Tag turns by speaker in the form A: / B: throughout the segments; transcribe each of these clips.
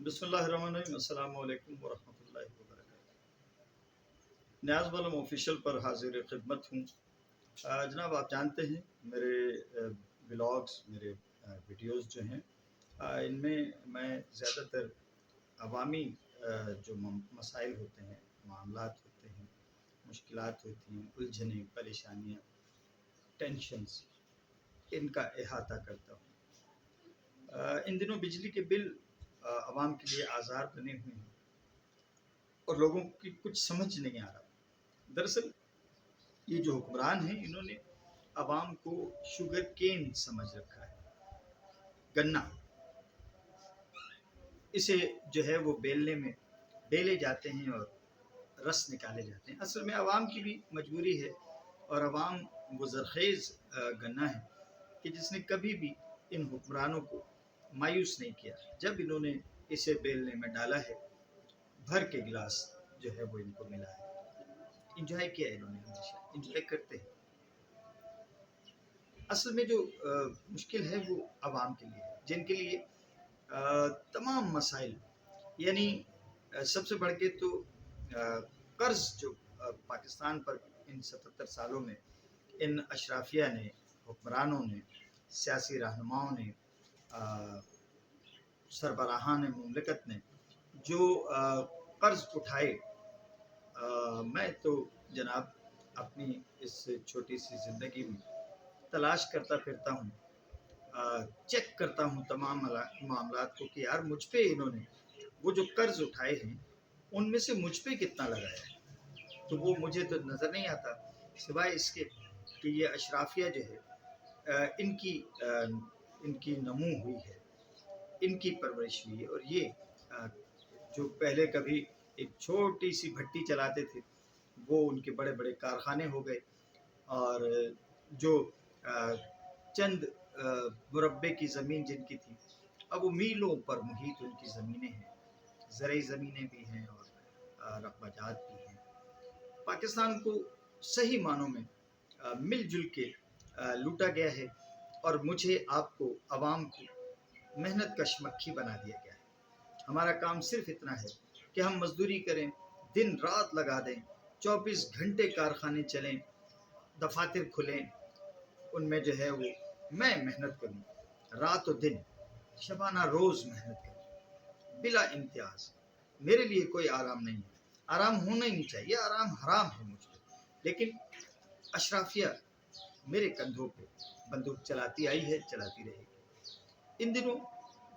A: بسم اللہ الرحمن الرحیم۔ السلام علیکم ورحمۃ اللہ وبرکاتہ۔ نیاز بالم آفیشیل پر حاضر خدمت ہوں۔ جناب آپ جانتے ہیں میرے بلاگز، میرے ویڈیوز جو ہیں ان میں میں زیادہ تر عوامی جو مسائل ہوتے ہیں، معاملات ہوتے ہیں، مشکلات ہوتی ہیں، الجھنیں، پریشانیاں، ٹینشنز، ان کا احاطہ کرتا ہوں۔ ان دنوں بجلی کے بل عوام کے لیے آزار بنے ہوئے ہیں اور لوگوں کی کچھ سمجھ نہیں آ رہا۔ دراصل یہ جو حکمران ہیں انہوں نے عوام کو شوگر کین سمجھ رکھا ہے، گنا۔ اسے جو ہے وہ بیلے جاتے ہیں اور رس نکالے جاتے ہیں۔ اصل میں عوام کی بھی مجبوری ہے، اور عوام وہ زرخیز گنا ہے کہ جس نے کبھی بھی ان حکمرانوں کو مایوس نہیں کیا۔ جب انہوں نے اسے بیلنے میں ڈالا ہے، بھر کے گلاس جو ہے وہ ان کو ملا ہے۔ انجوائے کیا ہے انہوں نے، ہمیشہ انجوائے کرتے ہیں۔ اصل میں جو مشکل ہے وہ عوام کے لیے ہے، جن کے لیے تمام مسائل، یعنی سب سے بڑھ کے تو قرض جو پاکستان پر ان 77 سالوں میں ان اشرافیہ نے، حکمرانوں نے، سیاسی رہنماؤں نے، سربراہان مملکت نے جو قرض اٹھائے، میں تو جناب اپنی اس چھوٹی سی زندگی میں تلاش کرتا پھرتا ہوں، چیک کرتا ہوں تمام معاملات کو کہ یار مجھ پہ انہوں نے وہ جو قرض اٹھائے ہیں ان میں سے مجھ پہ کتنا لگایا ہے، تو وہ مجھے تو نظر نہیں آتا، سوائے اس کے کہ یہ اشرافیہ جو ہے ان کی نمو ہوئی ہے، ان کی پرورش ہوئی ہے، اور یہ جو پہلے کبھی ایک چھوٹی سی بھٹی چلاتے تھے وہ ان کے بڑے بڑے کارخانے ہو گئے، اور جو چند مربے کی زمین جن کی تھی اب وہ میلوں پر محیط ان کی زمینیں ہیں، زرعی زمینیں بھی ہیں اور رقبہ جات بھی ہیں۔ پاکستان کو صحیح معنوں میں مل جل کے لوٹا گیا ہے، اور مجھے، آپ کو، عوام کو محنت کش مکھی بنا دیا گیا ہے۔ ہمارا کام صرف اتنا ہے کہ ہم مزدوری کریں، دن رات لگا دیں، 24 گھنٹے کارخانے چلیں، دفاتر کھلیں، ان میں جو ہے وہ میں محنت کروں، رات و دن، شبانہ روز محنت کروں، بلا امتیاز۔ میرے لیے کوئی آرام نہیں ہے، آرام ہونا ہی نہیں چاہیے، آرام حرام ہے مجھ پہ، لیکن اشرافیہ میرے کندھوں پہ بندوق چلاتی آئی ہے، چلاتی رہے گی۔ ان دنوں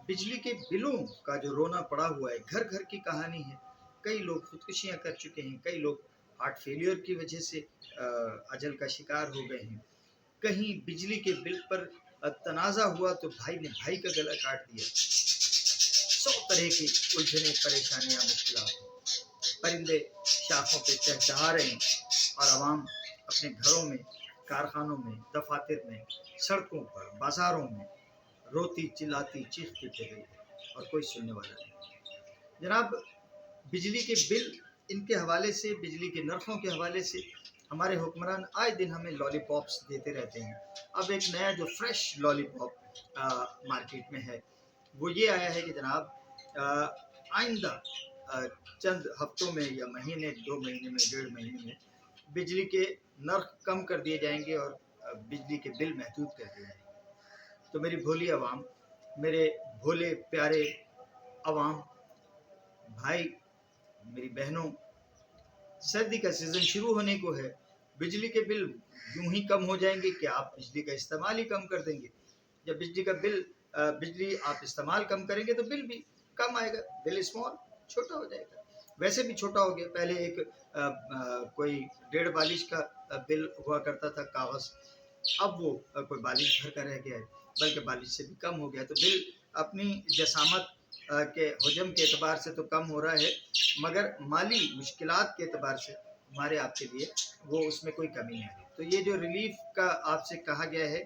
A: بجلی کے بلوں کا جو رونا پڑا ہوا ہے، گھر گھر کی کہانی ہے۔ کئی لوگ خودکشیاں کر چکے ہیں، کئی لوگ ہارٹ فیلئر کی وجہ سے اجل کا شکار ہو گئے ہیں۔ کہیں بجلی کے بل پر تنازع ہوا تو بھائی نے بھائی کا گلا کاٹ دیا۔ 100 طرح کی الجھنیں، پریشانیاں، مشکلات ہیں۔ پرندے شاخوں پہ چہچہا رہے ہیں، اور عوام اپنے گھروں میں، کارخانوں میں، دفاتر میں، سڑکوں پر، بازاروں میں روتی چلاتی چیختی پھر رہی ہے، اور کوئی سننے والا نہیں۔ جناب، بجلی کے بل ان کے حوالے سے، بجلی کے نرخوں کے حوالے سے ہمارے حکمران آئے دن ہمیں لالی پاپس دیتے رہتے ہیں۔ اب ایک نیا جو فریش لالی پاپ مارکیٹ میں ہے وہ یہ آیا ہے کہ جناب آئندہ چند ہفتوں میں یا مہینے، 2 مہینے میں، 1.5 مہینے میں بجلی کے نرخ کم کر دیے جائیں گے اور بجلی کے بل محدود کر دیے جائیں گے۔ تو میری بھولی عوام، میرے بھولے پیارے عوام، بھائی، میری بہنوں، سردی کا سیزن شروع ہونے کو ہے، بجلی کے بل یوں ہی کم ہو جائیں گے کہ آپ بجلی کا استعمال ہی کم کر دیں گے۔ جب بجلی آپ استعمال کم کریں گے تو بل بھی کم آئے گا، بل اسمال، چھوٹا ہو جائے گا۔ ویسے بھی چھوٹا ہو گیا، پہلے ایک کوئی 1.5 بالش کا بل ہوا کرتا تھا کاغذ، اب وہ کوئی بالش بھر کا رہ گیا ہے، بلکہ بالش سے بھی کم ہو گیا۔ تو بل اپنی جسامت کے حجم کے اعتبار سے تو کم ہو رہا ہے، مگر مالی مشکلات کے اعتبار سے ہمارے آپ کے لیے وہ اس میں کوئی کمی نہیں آئی۔ تو یہ جو ریلیف کا آپ سے کہا گیا ہے،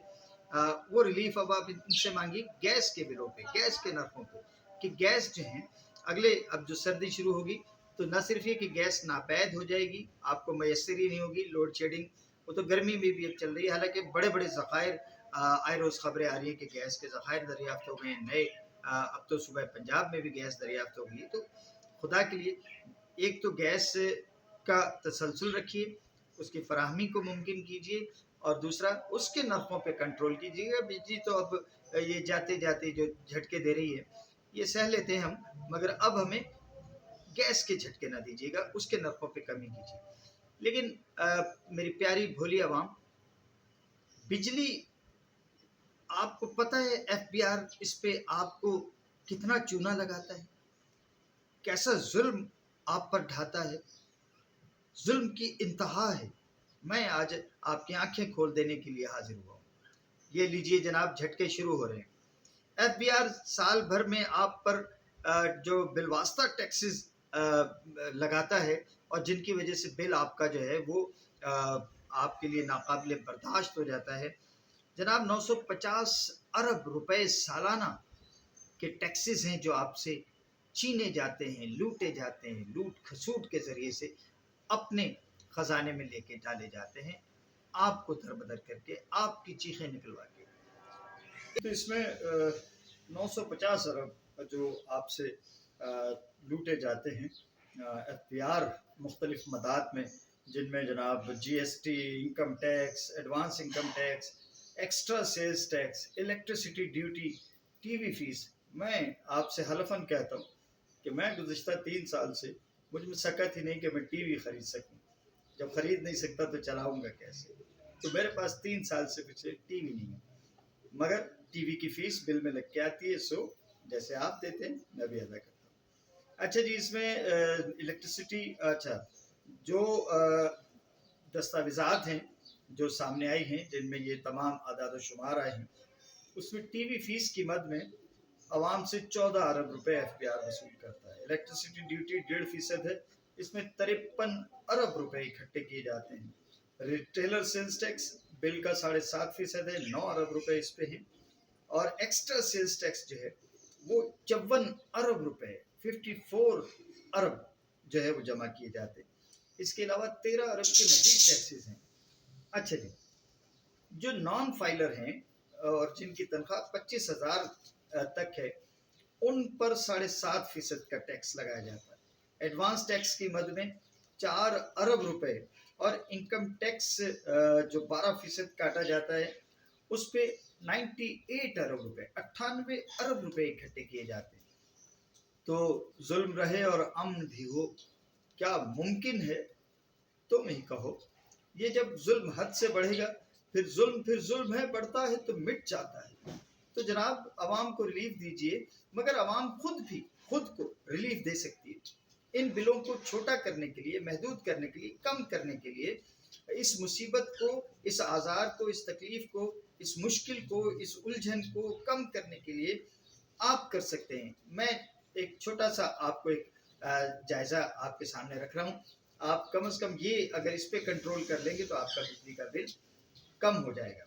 A: وہ ریلیف اب آپ ان سے مانگی گیس کے بلوں پہ، گیس کے نرخوں پہ، کہ گیس جو ہیں اب جو سردی شروع ہوگی تو نہ صرف یہ کہ گیس ناپید ہو جائے گی، آپ کو میسر ہی نہیں ہوگی، لوڈ شیڈنگ، وہ تو گرمی میں بھی اب چل رہی ہے، حالانکہ بڑے بڑے ذخائر، آئے روز خبریں آ رہی ہیں کہ گیس کے ذخائر دریافت ہو گئے ہیں، نئے اب تو صوبہ پنجاب میں بھی گیس دریافت ہو گئی. تو خدا کے لیے ایک تو گیس کا تسلسل رکھیے، اس کی فراہمی کو ممکن کیجیے، اور دوسرا اس کے نرخوں پہ کنٹرول کیجیے گا. بجلی تو اب یہ جاتے جاتے جو جھٹکے دے رہی ہے یہ سہ لیتے ہیں ہم، مگر اب ہمیں گیس کے جھٹکے نہ دیجیے گا، اس کے نرخوں پہ کمی کیجیے. لیکن میری پیاری بھولی عوام، بجلی آپ کو پتہ ہے ایف بی آر اس پہ آپ کو کتنا چونا لگاتا ہے، کیسا ظلم آپ پر ڈھاتا ہے، ظلم کی انتہا ہے. میں آج آپ کی آنکھیں کھول دینے کے لیے حاضر ہوا ہوں. یہ لیجئے جناب، جھٹکے شروع ہو رہے ہیں. ایف بی آر سال بھر میں آپ پر جو بالواسطہ ٹیکسز لگاتا ہے اور جن کی وجہ سے بل آپ کا جو ہے وہ آپ کے لیے ناقابل برداشت ہو جاتا ہے. جناب 950 ارب روپے سالانہ کے ٹیکسز ہیں جو آپ سے چھینے جاتے ہیں، لوٹے جاتے ہیں، لوٹ کھسوٹ کے ذریعے سے اپنے خزانے میں لے کے ڈالے جاتے ہیں، آپ کو دربدر کر کے، آپ کی چیخیں نکلوا کے. تو اس میں 950 ارب جو آپ سے لوٹے جاتے ہیں ایف پی آر مختلف مدات میں، جن میں جناب G S T, income tax, advance income tax, extra sales tax, electricity duty, TV وی فیس. میں آپ سے حلفاً کہتا ہوں کہ میں گزشتہ 3 سال سے مجھ میں سکت ہی نہیں کہ میں ٹی وی خرید سکوں. جب خرید نہیں سکتا تو چلاؤں گا کیسے؟ تو میرے پاس 3 سال سے پیچھے ٹی وی نہیں ہے، مگر ٹی وی کی فیس بل میں لگ کے آتی ہے. سو جیسے آپ دیتے ہیں میں بھی ادا کرتا ہوں. اچھا جی، اس میں الیکٹریسٹی، اچھا جو دستاویزات ہیں جو سامنے آئی ہیں جن میں یہ تمام اعداد و شمار آئے ہیں، اس میں ٹی وی فیس کی مد میں عوام سے 14 ارب روپے ایف پی آر وصول کرتا ہے. الیکٹریسٹی ڈیوٹی 1.5% ہے، اس میں 53 ارب روپے اکٹھے کیے جاتے ہیں. ریٹیلر سیلز ٹیکس بل کا 7.5% ہے، 9 ارب روپے اس پہ ہیں. اور ایکسٹرا سیلز ٹیکس جو ہے وہ 54 ارب روپے، 54 ارب جو ہے وہ جمع کیے جاتے ہیں. اس کے علاوہ 13 ارب کے مزید ٹیکسز ہیں. اچھا جی، جو نان فائلر ہیں اور جن کی تنخواہ 25,000 تک ہے، ان پر 7.5% کا ٹیکس لگایا جاتا ہے. ایڈوانس ٹیکس کی مد میں 4 ارب روپے اور انکم ٹیکس جو 12% کاٹا جاتا ہے اس پہ 98 ارب روپے، 98 ارب روپے اکٹھے کیے جاتے ہیں. تو ظلم رہے اور امن بھی ہو، کیا ممکن ہے؟ تم ہی کہو. یہ جب ظلم حد سے بڑھے گا، پھر ظلم ہے، بڑھتا ہے تو مٹ جاتا ہے. تو جناب عوام کو ریلیف دیجئے، مگر عوام خود کو ریلیف دے سکتی ہے. ان بلوں کو چھوٹا کرنے کے لیے، محدود کرنے کے لیے، کم کرنے کے لیے، اس مصیبت کو، اس آزار کو، اس تکلیف کو، اس مشکل کو، اس الجھن کو کم کرنے کے لیے آپ کر سکتے ہیں. میں ایک چھوٹا سا آپ کو ایک جائزہ آپ کے سامنے رکھ رہا ہوں. آپ کم از کم یہ اگر اس پہ کنٹرول کر لیں گے تو آپ کا بجلی کا بل کم ہو جائے گا.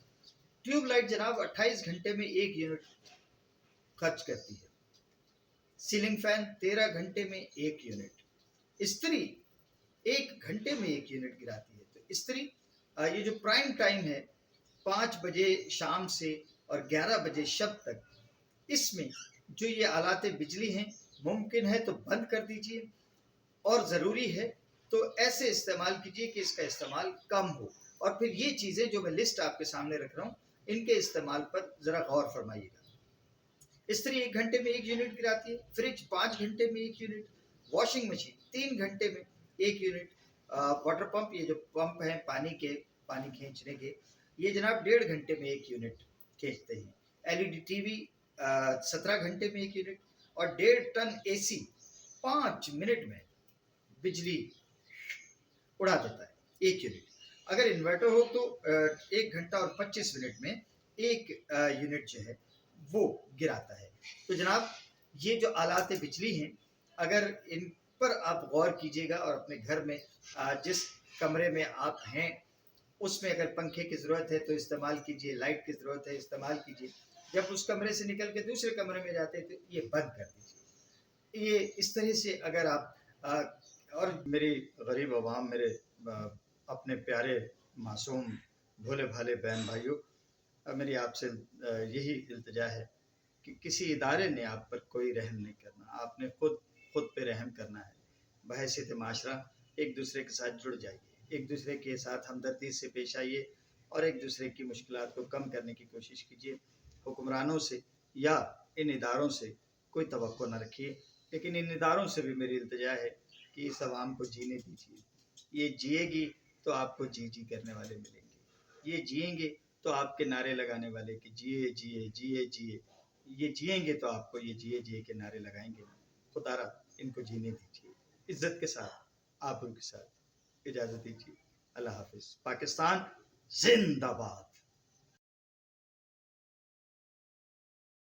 A: ٹیوب لائٹ جناب 28 گھنٹے میں 1 یونٹ خرچ کرتی ہے. سیلنگ فین 13 گھنٹے میں 1 یونٹ. استری 1 گھنٹے میں 1 یونٹ گراتی ہے. تو استری یہ جو پرائم ٹائم ہے 5 بجے شام سے اور 11 بجے شب تک، اس میں جو یہ آلات بجلی ہیں ممکن ہے تو بند کر دیجئے، اور ضروری ہے تو ایسے استعمال کیجئے کہ اس کا استعمال کم ہو. اور پھر یہ چیزیں جو میں لسٹ آپ کے سامنے رکھ رہا ہوں ان کے استعمال پر ذرا غور فرمائیے گا. استری 1 گھنٹے میں 1 یونٹ گراتی ہے. فریج 5 گھنٹے میں 1 یونٹ. واشنگ مشین 3 گھنٹے میں 1 یونٹ. واٹر پمپ، یہ جو پمپ ہیں پانی کھینچنے کے، یہ جناب 1.5 گھنٹے میں 1 یونٹ کھینچتے ہیں. LED ٹی وی 17 گھنٹے میں 1 یونٹ. اور 1.5 ٹن اے سی 5 منٹ میں بجلی اڑا دیتا ہے 1 یونٹ. اگر انورٹر ہو تو 1 گھنٹہ اور 25 منٹ میں 1 یونٹ جو ہے وہ گراتا ہے. تو جناب یہ جو آلات بجلی ہیں، اگر ان پر آپ غور کیجئے گا اور اپنے گھر میں جس کمرے میں آپ ہیں اس میں اگر پنکھے کی ضرورت ہے تو استعمال کیجئے، لائٹ کی ضرورت ہے استعمال کیجئے. جب اس کمرے سے نکل کے دوسرے کمرے میں جاتے ہیں تو یہ بند کر دیجئے. یہ اس طرح سے اگر آپ اور میری غریب عوام، میرے اپنے پیارے معصوم بھولے بھالے بہن بھائیوں، میری آپ سے یہی التجا ہے کہ کسی ادارے نے آپ پر کوئی رحم نہیں کرنا، آپ نے خود پہ رحم کرنا ہے۔ بحیثیت معاشرہ ایک دوسرے کے ساتھ جڑ جائیے، ایک دوسرے کے ساتھ ہمدردی سے پیش آئیے اور ایک دوسرے کی مشکلات کو کم کرنے کی کوشش کیجیے۔ حکمرانوں سے یا ان اداروں سے کوئی توقع نہ رکھیے، لیکن ان اداروں سے بھی میری التجا ہے کہ اس عوام کو جینے دیجیے۔ یہ جیے گی تو آپ کو جی جی کرنے والے ملیں گے، یہ جئیں گے تو آپ کے نعرے لگانے والے کہ جیے جیے جیے جیے، یہ جئیں گے تو آپ کو یہ جیے جیے کے نعرے لگائیں گے۔ خدا را ان کو جینے دیجیے، عزت کے ساتھ، آپ ان کے ساتھ۔ اجازت دیجیے، اللہ حافظ۔ پاکستان زندہ باد۔